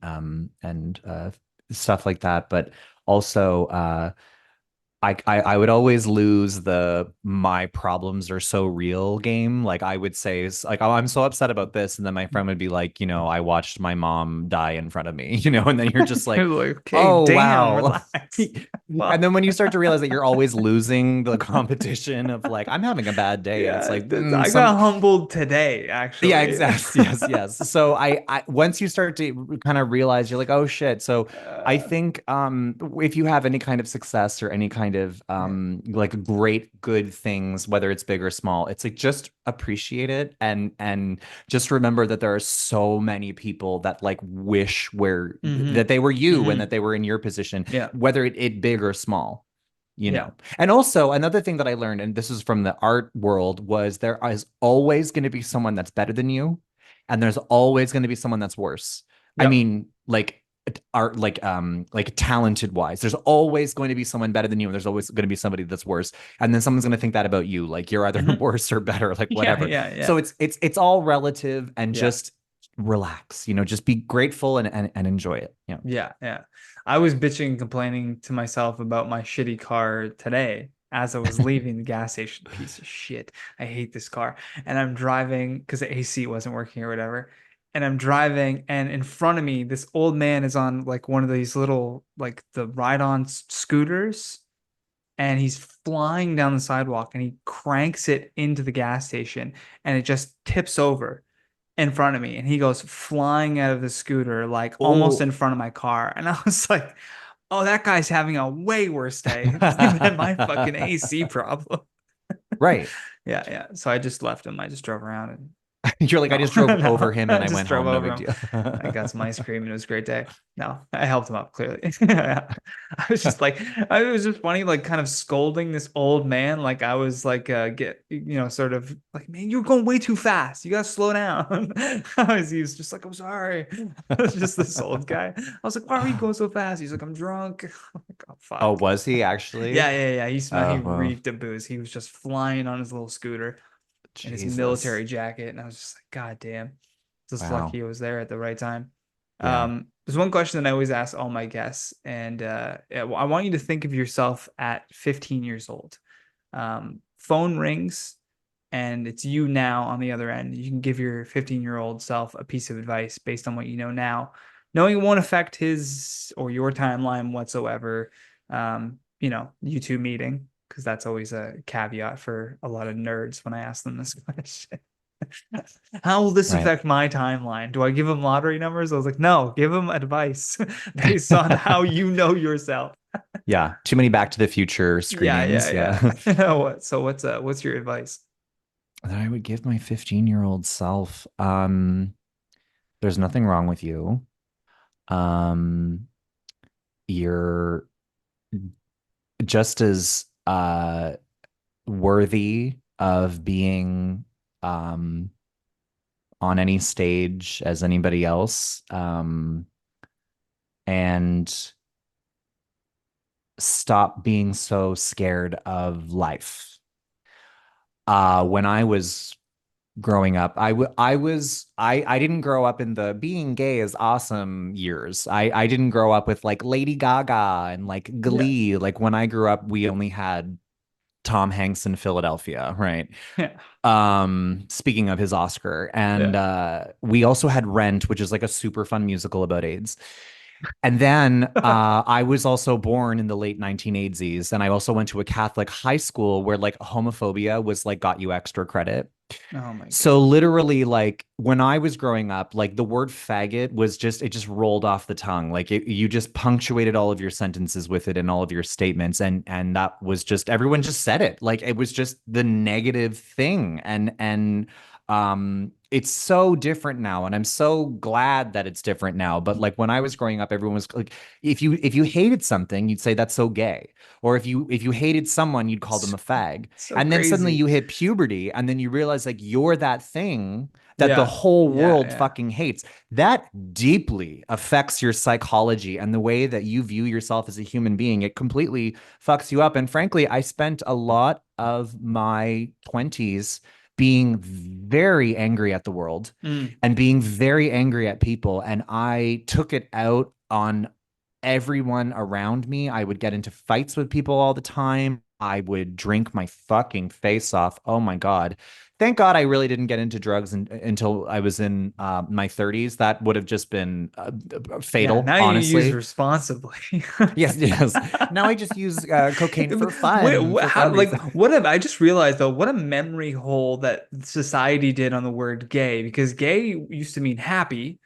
stuff like that, but also I would always lose the my problems are so real game. Like I would say like, oh, I'm so upset about this. And then my friend would be like, I watched my mom die in front of me, and then you're just like, Like, okay, oh damn, wow. relax. And then Fuck. when you start to realize that you're always losing the competition of like, I'm having a bad day, and it's Yeah, like I some got humbled today, yeah, actually. exactly. Yes, yes. So I once you start to kind of realize you're like, oh shit. So I Uh, think if you have any kind of success or any kind of yeah. like great good things, whether it's big or small, it's like just appreciate it and just remember that there are so many people that like wish where Mm-hmm. that they were you and Mm-hmm. that they were in your position, Yeah. whether it big or small. Yeah. And also another thing that I learned, and this is from the art world, was there is always going to be someone that's better than you, and there's always going to be someone that's worse. I Yep. mean, like art, like talented wise, there's always going to be someone better than you, and there's always going to be somebody that's worse. And then someone's going to think that about you, like you're either Mm-hmm. worse or better, like Yeah. whatever. Yeah. Yeah. So it's all relative, and Yeah. just relax, just be grateful and enjoy it. Yeah. Yeah. Yeah. I was bitching and complaining to myself about my shitty car today as I was leaving the gas station. Piece of shit. I hate this car. And I'm driving because the AC wasn't working or whatever. And I'm driving, and in front of me, this old man is on like one of these little, like the ride-on scooters. And he's flying down the sidewalk and he cranks it into the gas station and it just tips over in front of me and he goes flying out of the scooter like almost in Oh. front of my car and I was like, oh, that guy's having a way worse day than my fucking AC problem. Right. Yeah, yeah, so I just left him. I just drove around and You're like, I no, just drove over no, him I and I just went drove home. No over big him. deal. I got some ice cream and it was a great day. No, I helped him up clearly. I was just like, I was just funny, like kind of scolding this old man. Like I was like, sort of like, man, you're going way too fast. You gotta slow down. He was just like, I'm sorry. It was just this old guy. I was like, why are you going so fast? He's like, I'm drunk. I'm like, oh Oh, fuck. was he actually? Yeah, yeah, yeah. He Oh, well, reeked of booze. He was just flying on his little scooter in his Jesus. military jacket, and I was just like, God damn, just Wow. lucky I was there at the right time. Yeah. There's one question that I always ask all my guests, and I want you to think of yourself at 15 years old. Phone rings, and it's you now on the other end. You can give your 15-year-old self a piece of advice based on what you know now, knowing it won't affect his or your timeline whatsoever. YouTube meeting, because that's always a caveat for a lot of nerds when I ask them this question. How will this Right. affect my timeline? Do I give them lottery numbers? I was like, no, give them advice based on how you know yourself. Yeah. Too many Back to the Future Yeah, screenings. yeah, Yeah. yeah. So what's your advice? That I would give my 15-year-old self. There's nothing wrong with you. Um, you're just as worthy of being on any stage as anybody else. And stop being so scared of life. When I was growing up. I didn't grow up in the being gay is awesome years. I didn't grow up with like Lady Gaga and like Yeah. Glee. Like when I grew up, we only had Tom Hanks in Philadelphia, right? Yeah. Speaking of his Oscar. And Yeah. we also had Rent, which is like a super fun musical about AIDS. And then I was also born in the late 1980s, and I also went to a Catholic high school where like homophobia was like got you extra credit. Oh my So God. literally, like when I was growing up, like the word faggot was just it just rolled off the tongue. Like you just punctuated all of your sentences with it and all of your statements, and that was just everyone just said it. Like it was just the negative thing, and it's so different now, and I'm so glad that it's different now. But like when I was growing up, everyone was like, if you hated something, you'd say that's so gay, or if you hated someone, you'd call them It's a fag. so And then suddenly crazy. you hit puberty, and then you realize like you're that thing that the Yeah. whole Yeah. world Yeah. fucking hates. That deeply affects your psychology and the way that you view yourself as a human being. It completely fucks you up. And frankly, I spent a lot of my 20s being very angry at the world Mm. and being very angry at people. And I took it out on everyone around me. I would get into fights with people all the time. I would drink my fucking face off. Oh my God. Thank God I really didn't get into drugs until I was in my 30s. That would have just been Yeah. fatal, Now you use honestly. responsibly. Yes, yes. Now I just use cocaine for fun, Wait, for how, fun like, reasons. what a, I just realized though, what a memory hole that society did on the word gay, because gay used to mean happy,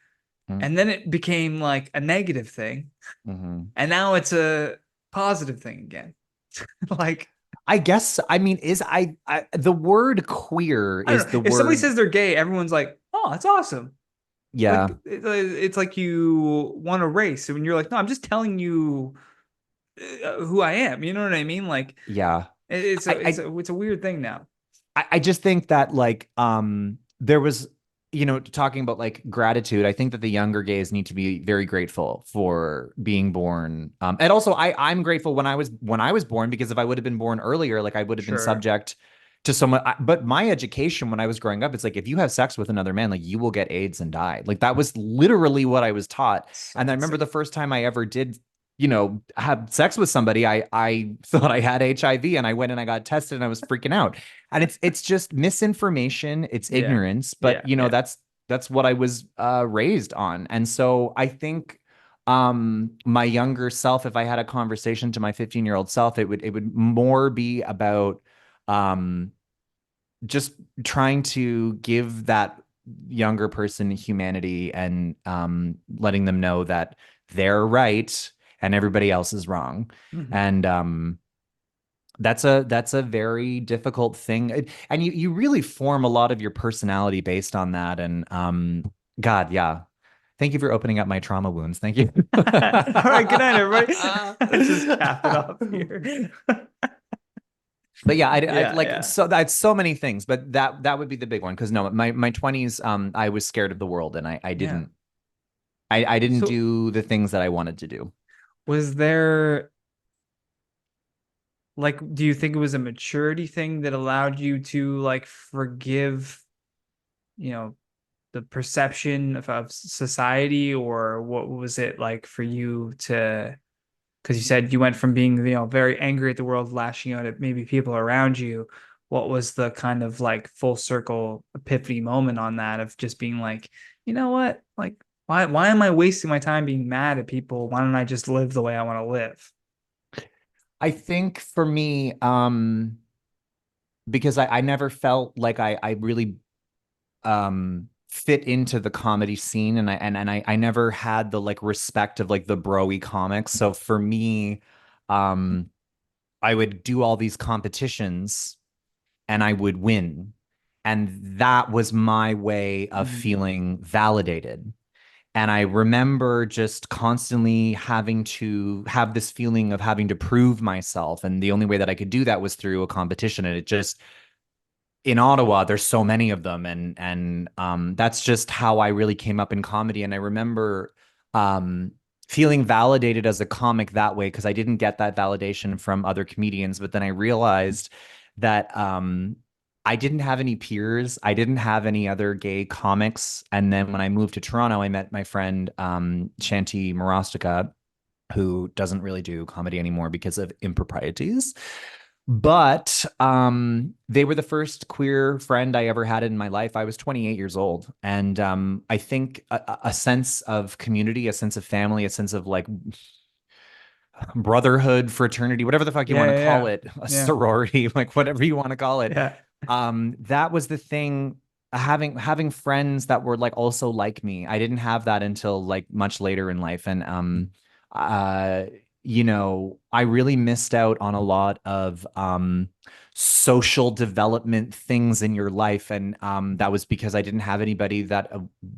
and then it became like a negative thing, Mm-hmm. and now it's a positive thing again. Like, I guess, I mean, is the word queer I is don't know. the If somebody word, says they're gay, everyone's like, oh, that's awesome. Like, yeah, it's like you want to race, and you're like, no, I'm just telling you who I am. You know what I mean? Like, yeah. it's a I, I it's a weird thing now. I just think that like there was talking about like gratitude. I think that the younger gays need to be very grateful for being born. And also I'm grateful when I was born, because if I would have been born earlier, like I would have been Sure. subject to someone. But my education when I was growing up, it's like if you have sex with another man, like you will get AIDS and die. Like that was literally what I was taught. So And I remember the insane. first time I ever did have sex with somebody, I thought I had HIV, and I went and I got tested and I was freaking out. And it's just misinformation, it's Yeah. ignorance, but Yeah. Yeah. that's what I was raised on. And so I think my younger self, if I had a conversation to my 15-year-old self, it would more be about um just trying to give that younger person humanity, and letting them know that they're right and everybody else is wrong. Mhm. And that's a very difficult thing. And you really form a lot of your personality based on that. And God, yeah. Thank you for opening up my trauma wounds. Thank you. All right. Good night, everybody. Just cap it off here. But yeah, I Yeah. like Yeah. so that's so many things, but that would be the big one. Because no, my 20s, I was scared of the world, and I Yeah. didn't I didn't So, do the things that I wanted to do. was there like, do you think it was a maturity thing that allowed you to like forgive, you know, the perception of society, or what was it like for you to, because you said you went from being, very angry at the world, lashing out at maybe people around you. What was the kind of like full circle epiphany moment on that of just being like, you know what? Like, why am I wasting my time being mad at people? Why don't I just live the way I want to live? I think for me, because I never felt like I really fit into the comedy scene, and I never had the like respect of like the broy comics. So for me, um I would do all these competitions and I would win. And that was my way of Mhm. feeling validated. And I remember just constantly having to have this feeling of having to prove myself. And the only way that I could do that was through a competition. And it just, in Ottawa, there's so many of them, and that's just how I really came up in comedy. And I remember um, feeling validated as a comic that way because I didn't get that validation from other comedians. But then I realized that I didn't have any peers. I didn't have any other gay comics. And then when I moved to Toronto, I met my friend Shanti Marostica, who doesn't really do comedy anymore because of improprieties. But they were the first queer friend I ever had in my life. I was 28 years old. And I think a sense of community, a sense of family, a sense of like brotherhood, fraternity, whatever the fuck you Yeah, want to call yeah, it, a yeah, sorority, like whatever you want to call it. yeah, That was the thing. Having friends that were like also like me. I didn't have that until like much later in life. And uh, I really missed out on a lot of social development things in your life. And that was because I didn't have anybody that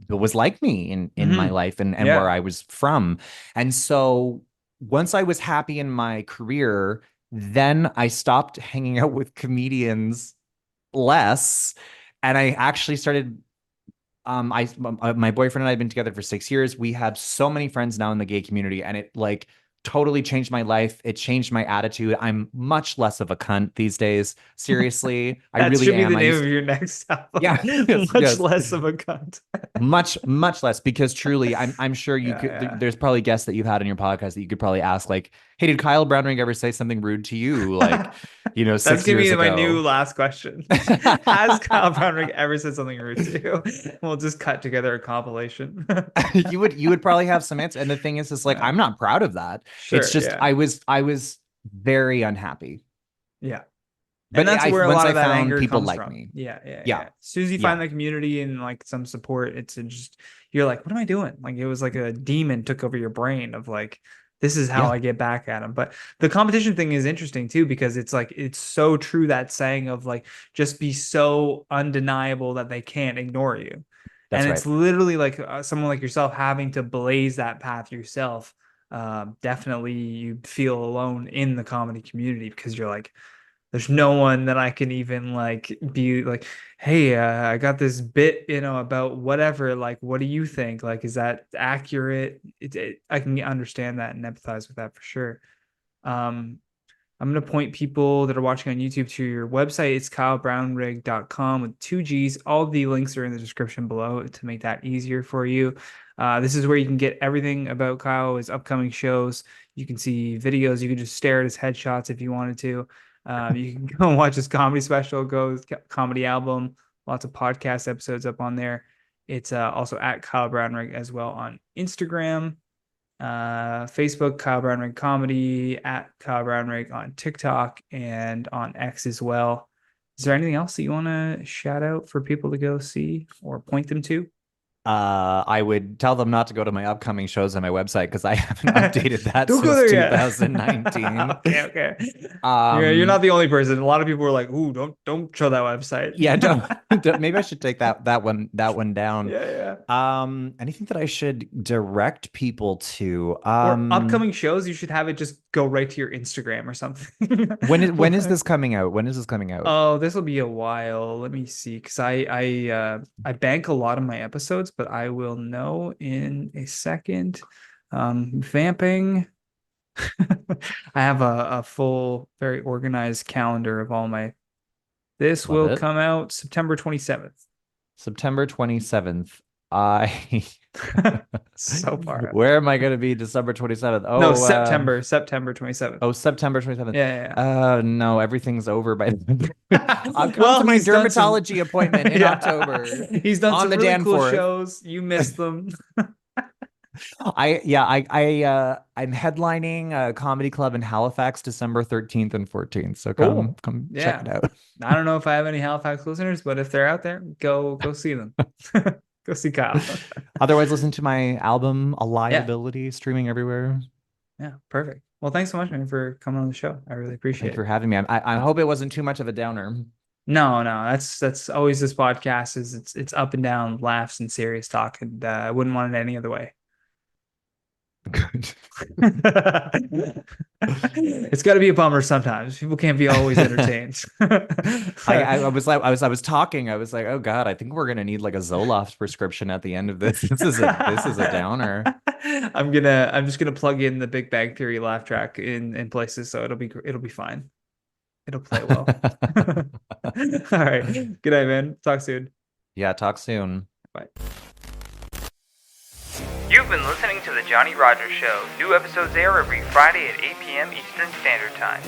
was like me in my hmm life and where yeah, I was from. And so once I was happy in my career, then I stopped hanging out with comedians less. And I actually started my boyfriend and I have been together for 6 years. We have so many friends now in the gay community, and it like totally changed my life. It changed my attitude. I'm much less of a cunt these days. Seriously, I that really should be the am. name of your next Yeah, album. yes, Much yes. less of a cunt. Much less, because truly I'm sure you Yeah, could yeah. there's probably guests that you've had on your podcast that you could probably ask, like, hey, did Kyle Brownrigg ever say something rude to you, like, That's 6 gonna years be my new ago? last question. Has Kyle Brownrigg ever said something rude to you? We'll just cut together a compilation. You would probably have some answer. And the thing is like, Yeah, I'm not proud of that. It's sure. just Yeah, I was very unhappy. yeah. And But that's I where a once lot I of that found anger people comes like from. me. Yeah, yeah, yeah. Yeah. As soon as you Yeah. find that community and like some support, it's just you're like, what am I doing? Like it was like a demon took over your brain of like, this is how Yeah. I get back at him. But the competition thing is interesting too because it's like it's so true that saying of like just be so undeniable that they can't ignore you. And That's it's right. literally like someone like yourself having to blaze that path yourself. Definitely you feel alone in the comedy community because you're like there's no one that I can even like be like, hey, I got this bit, about whatever. Like, what do you think? Like, is that accurate? I can understand that and empathize with that for sure. Um, I'm going to point people that are watching on YouTube to your website. It's kylebrownrigg.com with two G's. All the links are in the description below to make that easier for you. This is where you can get everything about Kyle, his upcoming shows. You can see videos. You can just stare at his headshots if you wanted to. You can go and watch his comedy special, go his comedy album. Lots of podcast episodes up on there. It's also at Kyle Brownrigg as well on Instagram, Facebook, Kyle Brownrigg Comedy, at Kyle Brownrigg on TikTok and on X as well. Is there anything else that you want to shout out for people to go see or point them to? I would tell them not to go to my upcoming shows on my website because I haven't updated that Don't go since there yet. 2019. Okay, okay. You're Um, not the only person. A lot of people are like, "Ooh, don't show that website." yeah, maybe I should take that one down. Yeah, yeah. Anything that I should direct people to? Or upcoming shows, you should have it just go right to your Instagram or something. When is this coming out? When is this coming out? Oh, this will be a while. Let me see, because I bank a lot of my episodes, but I will know in a second. Vamping. I have a full, very organized calendar of all my. This Love will it. come out September 27th. September 27th. I So far out. Where am I going to be December 27th? No, Oh, September 27th. September 27th. Yeah, No, everything's over by then. I'll yeah. come Well, to my he's done some. dermatology appointment in Yeah, October he's done on some the really cool Danforth. shows. You missed them. I'm headlining a comedy club in Halifax December 13th and 14th. So come Cool. come check Yeah. it out. I don't know if I have any Halifax listeners, but if they're out there, go see them. Go see Kyle. Otherwise, listen to my album A Yeah. Lylebility, streaming everywhere. Yeah. Perfect. Well, thanks so much, man, for coming on the show. I really Thank appreciate you for it. having me. I hope it wasn't too much of a downer. No, no, that's always this podcast is it's up and down, laughs and serious talk, and I wouldn't want it any other way. Good. It's got to be a bummer sometimes. People can't be always entertained. I was talking. I was like, oh God, I think we're gonna need like a Zoloft prescription at the end of this. This is a downer. I'm just gonna plug in the Big Bang Theory laugh track in places, so it'll be fine. It'll play well. All right. Good night, man. Talk soon. Yeah, talk soon. Bye. You've been listening to The Johnny Rogers Show. New episodes air every Friday at 8 p.m. Eastern Standard Time.